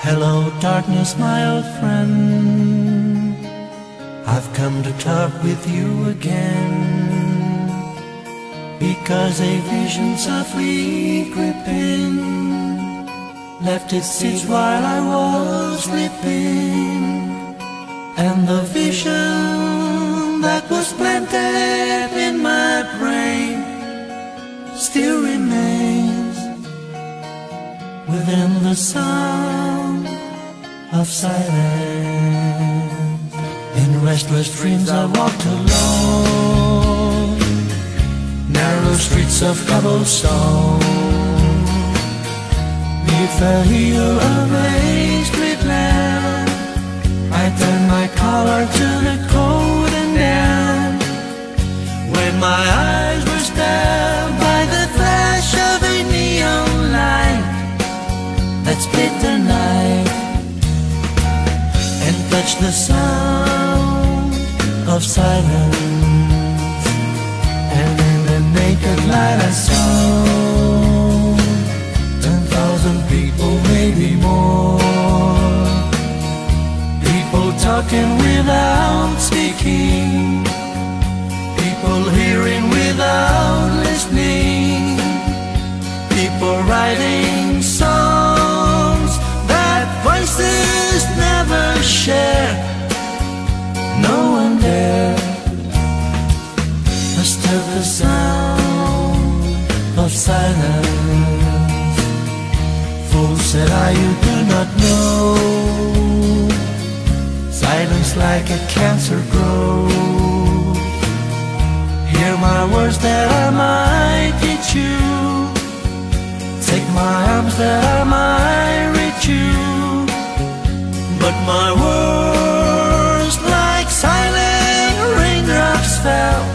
Hello darkness, my old friend, I've come to talk with you again, because a vision softly creeping left its seeds while I was sleeping, and the vision that was planted in my brain still remains within the sound of silence. In restless dreams I walked alone, narrow streets of cobblestone, neath the heel of a street lamp. I turned my collar to the cold and damp, when my eyes were stabbed by the flash of a neon light that split the night and touched the sound of silence. And in the naked light I saw 10,000 people, maybe more, people talking without speaking, people hearing without listening, people writing songs that voices never share. No one dare disturb the sound of silence. Fool, said I, you do not know, silence like a cancer grows. Hear my words that I might teach you, take my arms that I might reach you, but my words like silent raindrops fell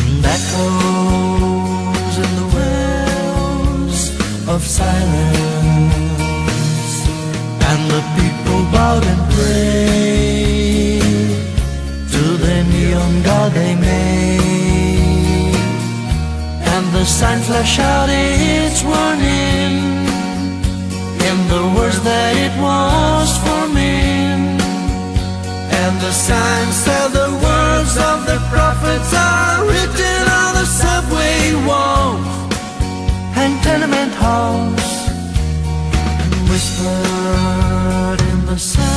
and echoes in the wells of silence. And the people bowed and prayed to the neon god they made, and the sign flashed out its warning in the words that it was forming. And the sign said the words of the prophets are written on the subway walls and tenement halls, and whispered in the sound